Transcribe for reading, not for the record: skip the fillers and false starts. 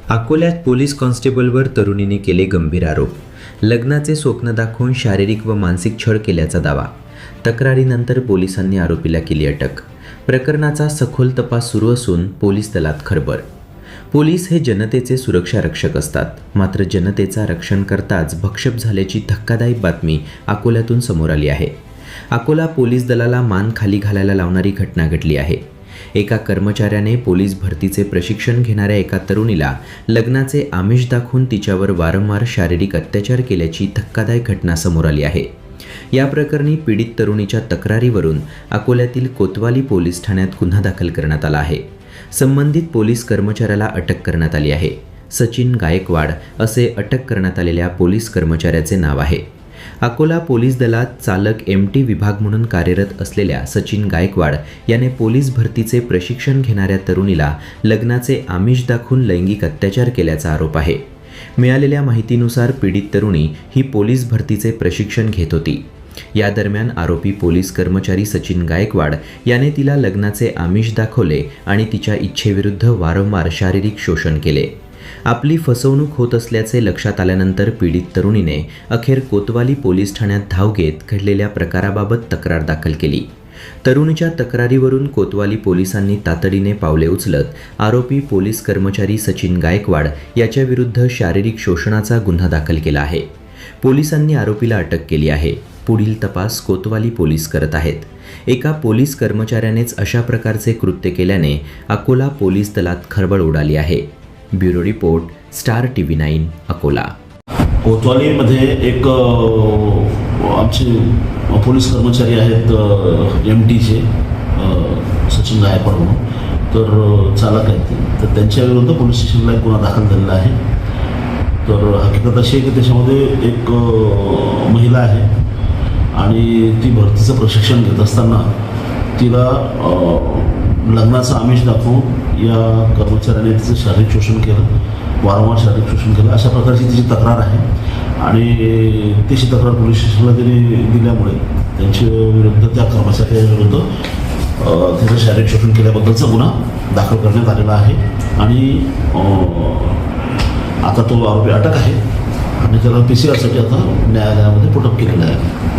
अकोल्यात पोलीस कॉन्स्टेबलवर तरुणीने केले गंभीर आरोप. लग्नाचे स्वप्न दाखवून शारीरिक व मानसिक छळ केल्याचा दावा. तक्रारीनंतर पोलिसांनी आरोपीला केली अटक. प्रकरणाचा सखोल तपास सुरू असून पोलीस दलात खळबळ. पोलीस हे जनतेचे सुरक्षा रक्षक असतात. मात्र जनतेचा रक्षण करताच भक्षक झाल्याची धक्कादायक बातमी अकोल्यातून समोर आली आहे. अकोला पोलीस दलाला मान खाली घालायला लावणारी घटना घडली आहे. एका कर्मचाऱ्याने पोलीस भरतीचे प्रशिक्षण घेणाऱ्या एका तरुणीला लग्नाचे आमिष दाखवून तिच्यावर वारंवार शारीरिक अत्याचार केल्याची धक्कादायक घटना समोर आली आहे. या प्रकरणी पीडित तरुणीच्या तक्रारीवरून अकोल्यातील कोतवाली पोलीस ठाण्यात गुन्हा दाखल करण्यात आला आहे. संबंधित पोलीस कर्मचाऱ्याला अटक करण्यात आली आहे. सचिन गायकवाड असे अटक करण्यात आलेल्या पोलीस कर्मचाऱ्याचे नाव आहे. अकोला पोलीस दलात चालक MT विभाग म्हणून कार्यरत असलेल्या सचिन गायकवाड याने पोलीस भरतीचे प्रशिक्षण घेणाऱ्या तरुणीला लग्नाचे आमिष दाखवून लैंगिक अत्याचार केल्याचा आरोप आहे. मिळालेल्या माहितीनुसार पीडित तरुणी ही पोलीस भरतीचे प्रशिक्षण घेत होती. या दरम्यान आरोपी पोलीस कर्मचारी सचिन गायकवाड याने तिला लग्नाचे आमिष दाखवले आणि तिच्या इच्छेविरुद्ध वारंवार शारीरिक शोषण केले. आपली फसवणूक होत असल्याचे लक्षात आल्यानंतर पीडित तरुणीने अखेर कोतवाली पोलीस ठाण्यात धाव घेत घडलेल्या प्रकाराबाबत तक्रार दाखल केली. तरुणीच्या तक्रारीवरून कोतवाली पोलिसांनी तातडीने पावले उचलत आरोपी पोलीस कर्मचारी सचिन गायकवाड याच्या विरुद्ध शारीरिक शोषणाचा गुन्हा दाखल केला आहे. पोलिसांनी आरोपीला अटक केली आहे. पुढील तपास कोतवाली पोलीस करत आहेत. एका पोलीस कर्मचाऱ्यानेच अशा प्रकारचे कृत्य केल्याने अकोला पोलीस दलात खळबळ उडाली आहे. Bureau report, star TV9 Akola. कोतवालीमध्ये एक आमचे पोलीस कर्मचारी आहेत MTचे सचिन गायकवाड म्हणून, तर चालक आहेत ते, तर त्यांच्या विरुद्ध पोलीस स्टेशनला एक गुन्हा दाखल झालेला आहे. तर हकीकत अशी आहे की त्याच्यामध्ये एक महिला आहे आणि ती भरतीचं प्रशिक्षण घेत असताना तिला लग्नाचं आमिष दाखवून या कर्मचाऱ्याने तिचं शारीरिक शोषण केलं, वारंवार शारीरिक शोषण केलं, अशा प्रकारची तिची तक्रार आहे. आणि तिची तक्रार पोलीस स्टेशनला दिल्यामुळे त्यांच्या विरुद्ध, त्या कर्मचाऱ्याविरुद्ध तिचं शारीरिक शोषण केल्याबद्दलचा गुन्हा दाखल करण्यात आलेला आहे. आणि आता तो आरोपी अटक आहे आणि त्याला PCR साठी आता न्यायालयामध्ये पुटअप केलेला आहे.